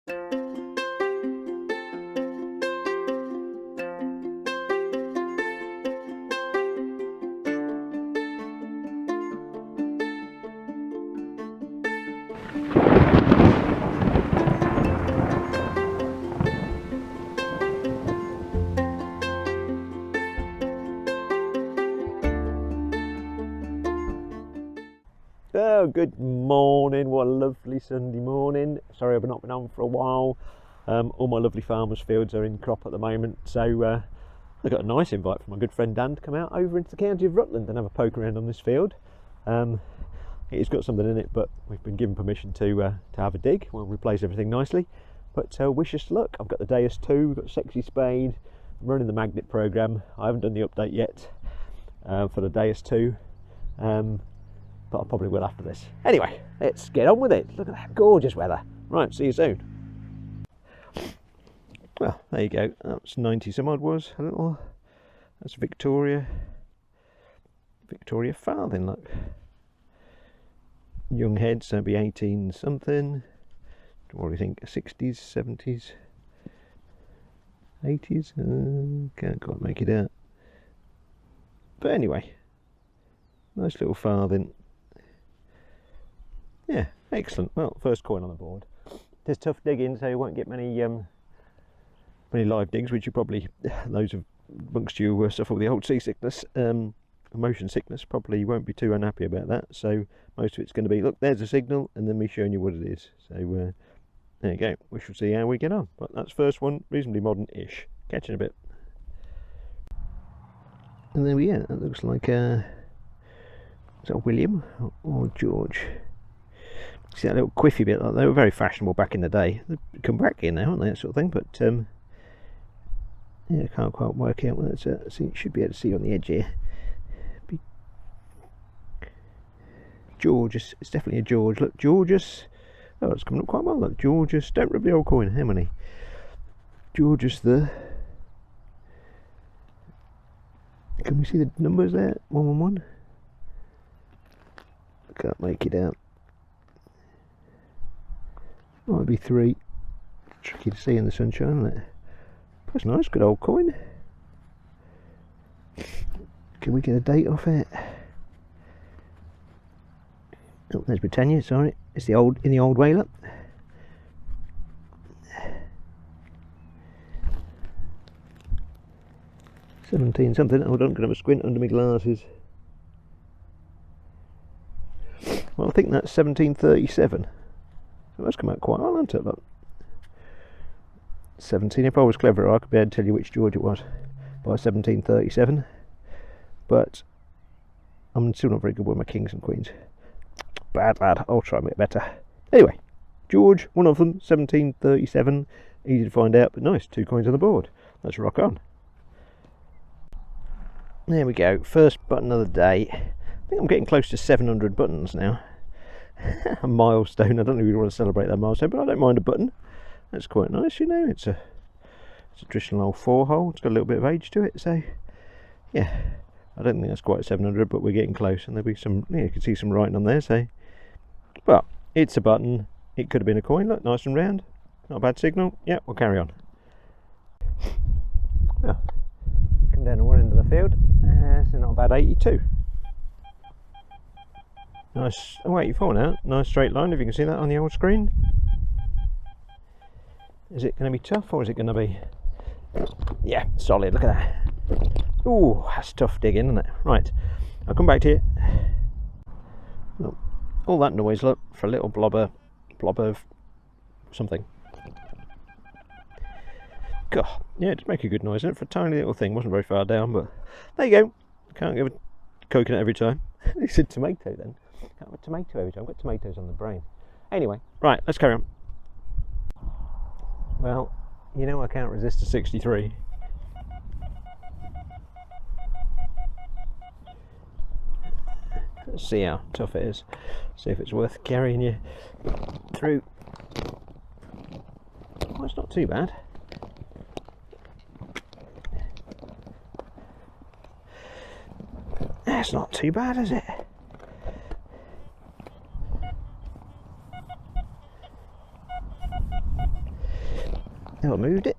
Oh, good morning. What a lovely Sunday morning. Sorry I've not been on for a while. All my lovely farmers' fields are in crop at the moment, so I got a nice invite from my good friend Dan to come out over into the county of Rutland and have a poke around on this field. It's got something in it, but we've been given permission to have a dig. We'll replace everything nicely, but wish us luck. I've got the Deus 2, we've got Sexy Spade, I'm running the magnet program. I haven't done the update yet for the Deus 2, but I probably will after this. Anyway, let's get on with it. Look at that gorgeous weather. Right, see you soon. Well, there you go. That's 90 some odd was a little. That's Victoria farthing, look. Young head, so it'd be 18 something. What do you think? 60s, 70s, 80s? Can't quite make it out. But anyway, nice little farthing. Yeah, excellent. Well, first coin on the board. It's tough digging, so you won't get many live digs, which you probably, those of amongst you who suffer with the old seasickness, motion sickness, probably won't be too unhappy about that. So most of it's going to be, look, there's a signal, and then me showing you what it is. So there you go. We shall see how we get on. But that's first one, reasonably modern-ish. Catch you in a bit. And there we go. That looks like is that William or George? See that little quiffy bit? Like, they were very fashionable back in the day. They've come back in now, haven't they? That sort of thing. But yeah, I can't quite work out what that's at. See, you should be able to see on the edge here. Georges. It's definitely a George. Look, Georges. Oh, it's coming up quite well. Look, Georges. Don't rub the old coin. How many? Georges the. Can we see the numbers there? 111. Can't make it out. Might be 3. Tricky to see in the sunshine, isn't it? That's nice, good old coin. Can we get a date off it? Oh, there's Britannia, sorry. It's the old, in the old whaler. $17 something. Hold on, I'm going to have a squint under my glasses. Well, I think that's 1737. So that's come out quite well, hasn't it? Look. 17. If I was clever, I could be able to tell you which George it was by 1737. But I'm still not very good with my kings and queens. Bad lad. I'll try and get better. Anyway, George, one of them, 1737. Easy to find out, but nice. 2 coins on the board. Let's rock on. There we go. First button of the day. I think I'm getting close to 700 buttons now. A milestone. I don't really want to celebrate that milestone, but I don't mind a button. That's quite nice, you know. It's a traditional old 4-hole. It's got a little bit of age to it, so yeah. I don't think that's quite 700, but we're getting close, and there'll be some. Yeah, you can see some writing on there. So, well, it's a button. It could have been a coin. Look, nice and round. Not a bad signal. Yeah, we'll carry on. Well, come down to one end of the field. It's not a bad 82. Nice. Oh, 84 now. Nice straight line. If you can see that on the old screen. Is it going to be tough, or is it going to be? Yeah, solid. Look at that. Ooh, that's tough digging, isn't it? Right, I'll come back to you. Look, all that noise, look, for a little blob of something. God, yeah, it did make a good noise, didn't it? For a tiny little thing. Wasn't very far down, but there you go. Can't give a coconut every time. It's a tomato then. Can't have a tomato every time. I've got tomatoes on the brain. Anyway, right, let's carry on. Well, you know I can't resist a 63. Let's see how tough it is. See if it's worth carrying you through. Oh, it's not too bad. That's not too bad, is it? Oh, I moved it.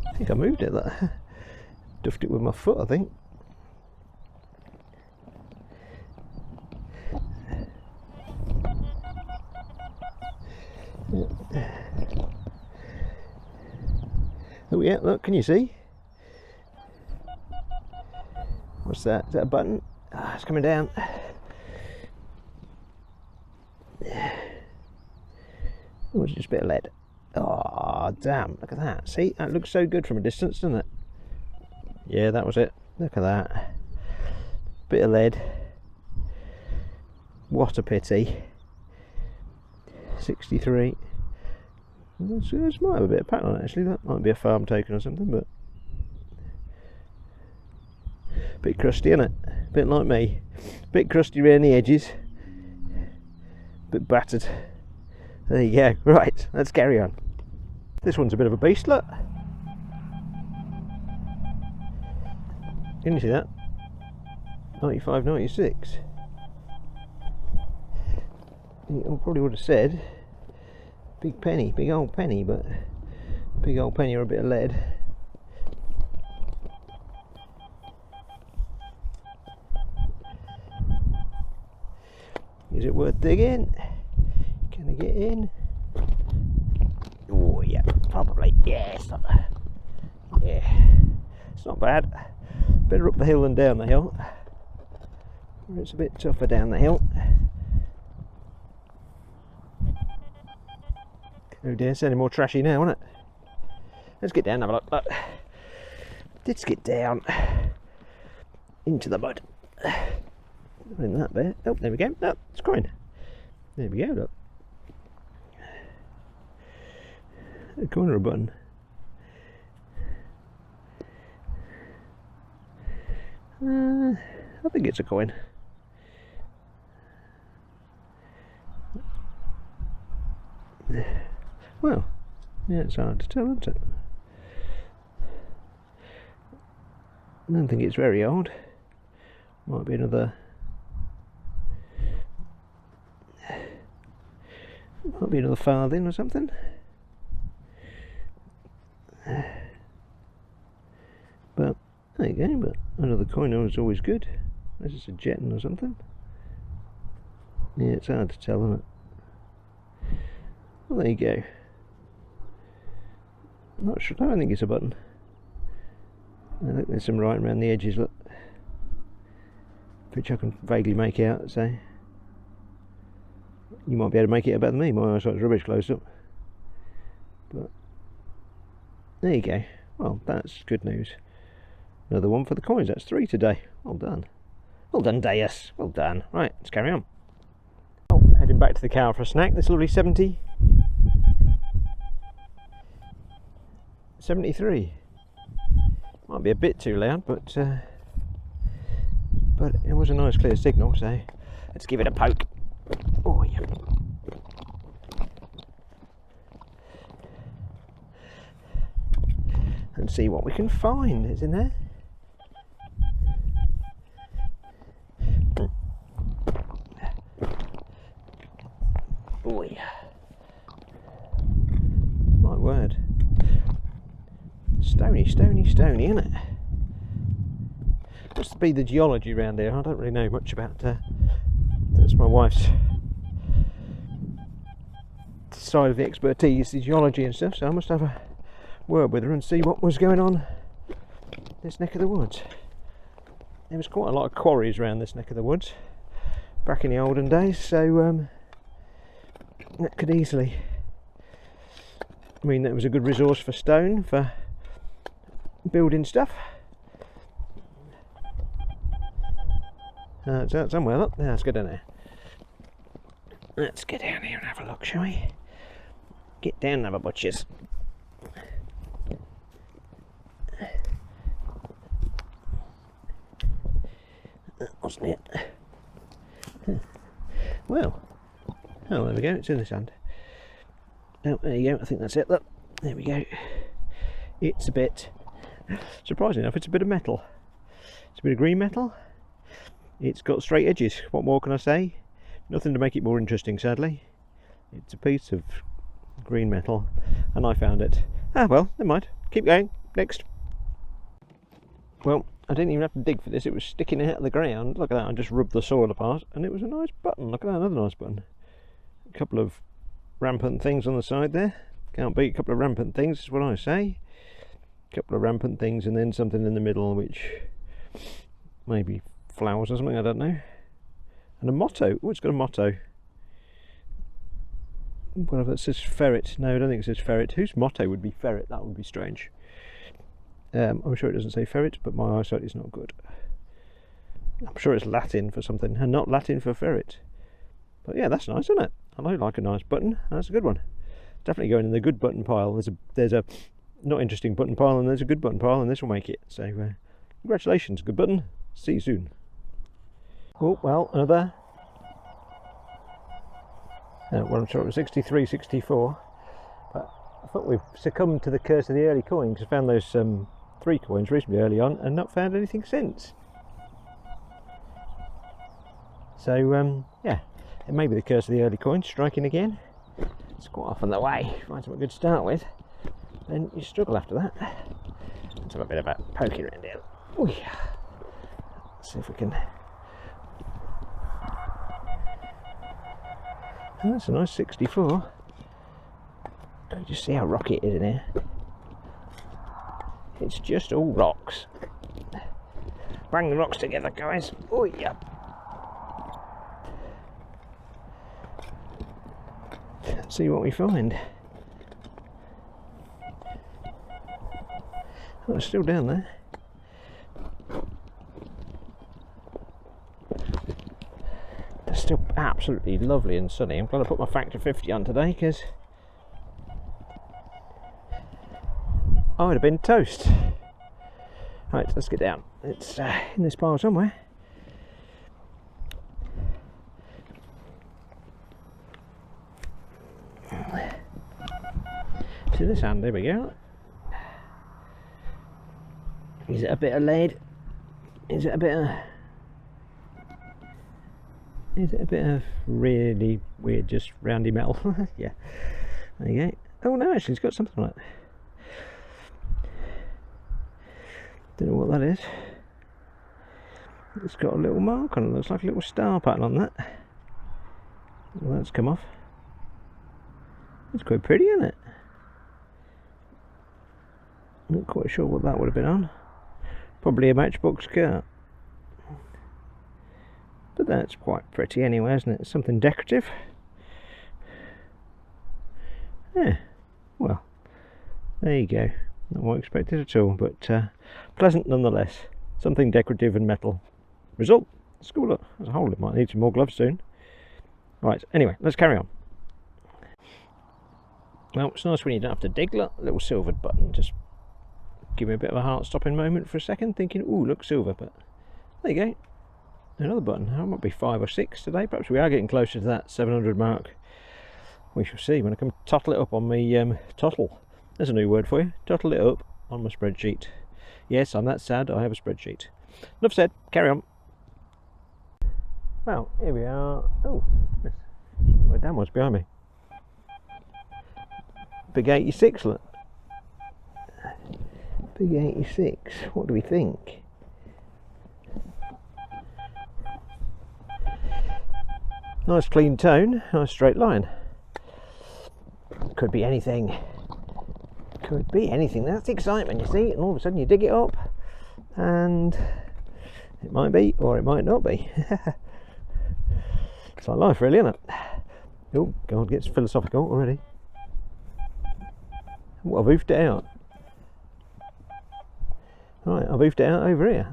I think I moved it. That duffed it with my foot, I think. Oh yeah, look, can you see? What's that? Is that a button? Ah, it's coming down. Oh, it's just a bit of lead. Oh, damn, look at that. See, that looks so good from a distance, doesn't it? Yeah, that was it. Look at that. Bit of lead. What a pity. 63. This might have a bit of pattern on it, actually. That might be a farm token or something, but a bit crusty, isn't it? A bit like me. A bit crusty around the edges. A bit battered. There you go. Right, let's carry on. This one's a bit of a beast, look. Can you see that? 95, 96. I probably would have said big penny, big old penny, but big old penny or a bit of lead. Is it worth digging? Can I get in? Oh yeah, probably. Yeah, it's not. Yeah, it's not bad. Better up the hill than down the hill. It's a bit tougher down the hill. Oh dear, it's any more trashy now, isn't it? Let's get down and have a look. Look. Let's get down into the mud. Not in that bit. Oh, there we go. No, it's going. There we go, look. A corner of a button. I think it's a coin. Well, yeah, it's hard to tell, isn't it? I don't think it's very old. Might be another. Might be another farthing or something. But there you go. But another coin is always good. This is a jetton or something. Yeah, it's hard to tell, isn't it? Well, there you go. Not sure. I don't think it's a button. I think there's some writing around the edges, look, which I can vaguely make out. So you might be able to make it better than me. My eyesight's rubbish close up. But there you go. Well, that's good news. Another one for the coins. That's 3 today. Well done. Well done, Deus. Well done. Right, let's carry on. Oh, heading back to the car for a snack. This lovely 73. Might be a bit too loud, but it was a nice clear signal, so let's give it a poke. Oh yeah. And see what we can find. It's in there. Oh yeah. My word. Stony, isn't it? Must be the geology around here. I don't really know much about. That's my wife's side of the expertise, the geology and stuff. So I must have a word with her and see what was going on this neck of the woods. There was quite a lot of quarries around this neck of the woods back in the olden days, so that could easily mean that it was a good resource for stone for building stuff. It's out somewhere. Look, let's go down there. Let's get down here and have a look, shall we? Get down and have a butcher's. That wasn't it. Well, oh, there we go. It's in the sand. Oh, there you go. I think that's it. Look, there we go. It's a bit. Surprisingly enough, it's a bit of metal. It's a bit of green metal. It's got straight edges. What more can I say? Nothing to make it more interesting, sadly. It's a piece of green metal, and I found it. Ah, well, never mind. Keep going. Next. Well, I didn't even have to dig for this. It was sticking out of the ground. Look at that. I just rubbed the soil apart, and it was a nice button. Look at that, another nice button. A couple of rampant things on the side there. Can't beat a couple of rampant things, is what I say. A couple of rampant things, and then something in the middle, which maybe flowers or something, I don't know. And a motto. Oh, it's got a motto. Whatever, that says ferret. No, I don't think it says ferret. Whose motto would be ferret? That would be strange. I'm sure it doesn't say ferret, but my eyesight is not good. I'm sure it's Latin for something, and not Latin for ferret. But yeah, that's nice, isn't it? I like a nice button. That's a good one. Definitely going in the good button pile. There's a not interesting button pile, and there's a good button pile, and this will make it. So congratulations, good button. See you soon. Oh, well, another. Well, I'm sure it was 63, 64. But I thought we've succumbed to the curse of the early coin, because I found those 3 coins reasonably early on and not found anything since. So yeah, it may be the curse of the early coin striking again. It's quite often the way. Find something good to start with, then you struggle after that. Let's have a bit of a poking around here. Oh yeah. Let's see if we can. Oh, that's a nice 64. Just see how rocky it is in here. It's just all rocks. Bang the rocks together, guys. Oh yeah. Let's see what we find. Oh, it's still down there. It's still absolutely lovely and sunny. I'm glad I put my factor 50 on today, because I would have been toast. Right, let's get down. It's in this pile somewhere. See this hand, there we go. Is it a bit of lead? Is it a bit of really weird, just roundy metal? Yeah, there you go. Oh no, actually it's got something on it. Don't know what that is. It's got a little mark on it. Looks like a little star pattern on that. Well, that's come off. It's quite pretty, isn't it? Not quite sure what that would have been on. Probably a Matchbox car. But that's quite pretty anyway, isn't it? Something decorative. Yeah, well, there you go. Not what I expected at all, but pleasant nonetheless. Something decorative and metal. Result, school as a whole. It might need some more gloves soon. Right, anyway, let's carry on. Well, it's nice when you don't have to dig. Look, a little silvered button. Just give me a bit of a heart-stopping moment for a second, thinking, ooh, look, silver. But there you go. Another button. It might be 5 or 6 today. Perhaps we are getting closer to that 700 mark. We shall see when I come tottle it up on my tottle. There's a new word for you. Tottle it up on my spreadsheet. Yes, I'm that sad. I have a spreadsheet. Enough said. Carry on. Well, here we are. Oh, my dam was behind me. Big 86. Look. Big 86. What do we think? Nice clean tone, nice straight line. Could be anything. Could be anything. That's the excitement, you see. And all of a sudden you dig it up, and it might be, or it might not be. It's like life, really, isn't it? Oh, God, gets philosophical already. Oh, I've oofed it out. Right, I've oofed it out over here.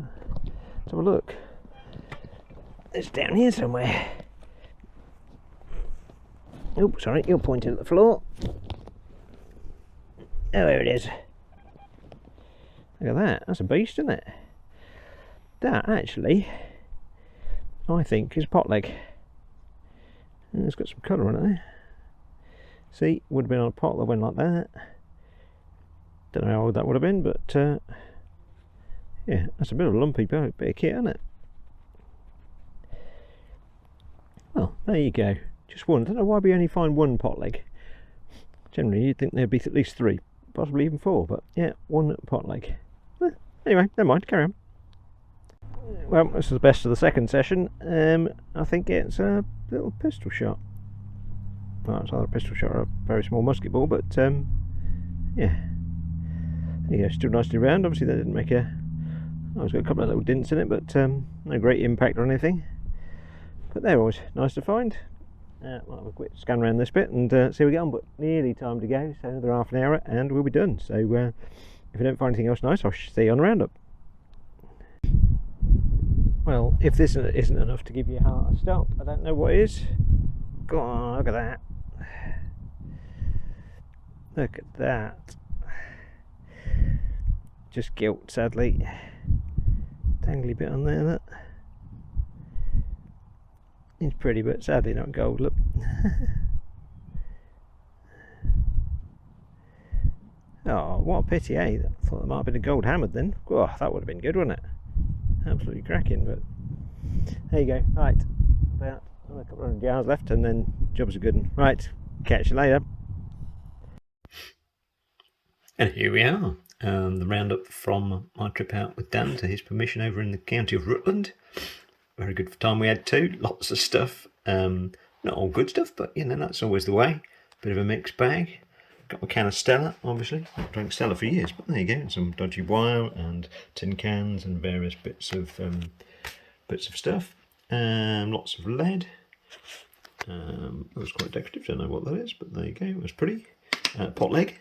Let's have a look. It's down here somewhere. Oh, sorry, you're pointing at the floor. Oh, there it is. Look at that, that's a beast, isn't it? That, actually, I think is pot leg. And it's got some colour on it there. See, would have been on a pot that went like that. Don't know how old that would have been, but yeah, that's a bit of a lumpy bit of kit, isn't it? Well, there you go. Just one. I don't know why we only find one pot leg. Generally, you'd think there'd be at least 3, possibly even 4, but yeah, 1 pot leg. Anyway, never mind, carry on. Well, this is the best of the second session. I think it's a little pistol shot. Well, it's either a pistol shot or a very small musket ball, but yeah. There you go, still nicely round. Obviously, that didn't make a. Oh, it's got a couple of little dints in it, but no great impact or anything. But they're always nice to find. Well, have a quick scan around this bit and see how we get on, but nearly time to go, so another half an hour and we'll be done. So if I don't find anything else nice, I'll see you on the roundup. Well, if this isn't enough to give you a heart stop, I don't know what is. Go on, look at that. Look at that. Just gilt, sadly. Dangly bit on there, that. It's pretty, but sadly not gold, look. Oh, what a pity, eh? I thought that might have been a gold hammered then. Oh, that would have been good, wouldn't it? Absolutely cracking, but there you go. Right, about a couple of 100 yards left and then job's a good one. Right, catch you later. And here we are, the roundup from my trip out with Dan to his permission over in the county of Rutland. Very good time we had too, lots of stuff, not all good stuff, but you know, that's always the way, bit of a mixed bag. Got my can of Stella, obviously, I've drank Stella for years, but there you go, some dodgy wire and tin cans and various bits of stuff, lots of lead, it was quite decorative, don't know what that is, but there you go, it was pretty. Pot leg,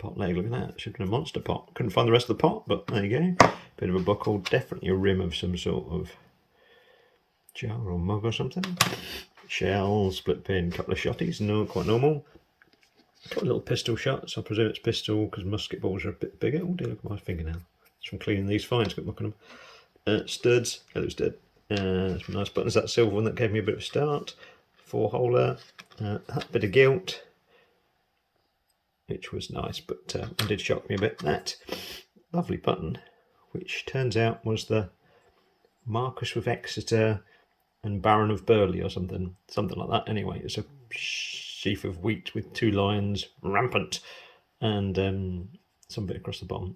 look at that, should have been a monster pot, couldn't find the rest of the pot, but there you go, bit of a buckle, definitely a rim of some sort of jar or mug or something. Shell, split pin, couple of shotties, no, quite normal. Got a little pistol shots, I presume it's pistol because musket balls are a bit bigger. Oh dear, look at my fingernail. It's from cleaning these fines, got muck on them. Studs, hello stud. Some nice buttons, that silver one that gave me a bit of a start. 4-holer, that bit of gilt, which was nice, but did shock me a bit. That lovely button, which turns out was the Marquis of Exeter and Baron of Burley or something like that. Anyway, it's a sheaf of wheat with 2 lions rampant and some bit across the bottom.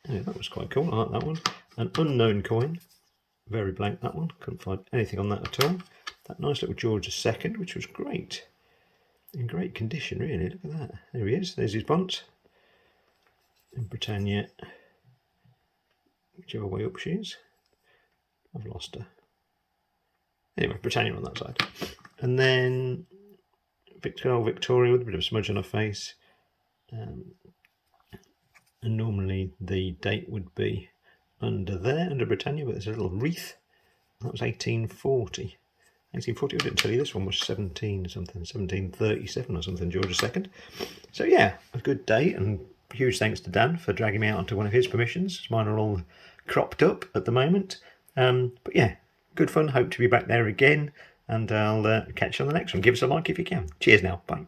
Yeah, that was quite cool, I like that one. An unknown coin, very blank that one, couldn't find anything on that at all. That nice little George II, which was great, in great condition really, look at that. There he is, there's his bunt. And Britannia, whichever way up she is. I've lost her. Anyway, Britannia on that side. And then Victoria with a bit of smudge on her face. And normally the date would be under there, under Britannia, but there's a little wreath. That was 1840. 1840, I didn't tell you this one was 1737 or something, George II. So yeah, a good day, and huge thanks to Dan for dragging me out onto one of his permissions. Mine are all cropped up at the moment. But yeah, good fun. Hope to be back there again, and I'll catch you on the next one. Give us a like if you can. Cheers now. Bye.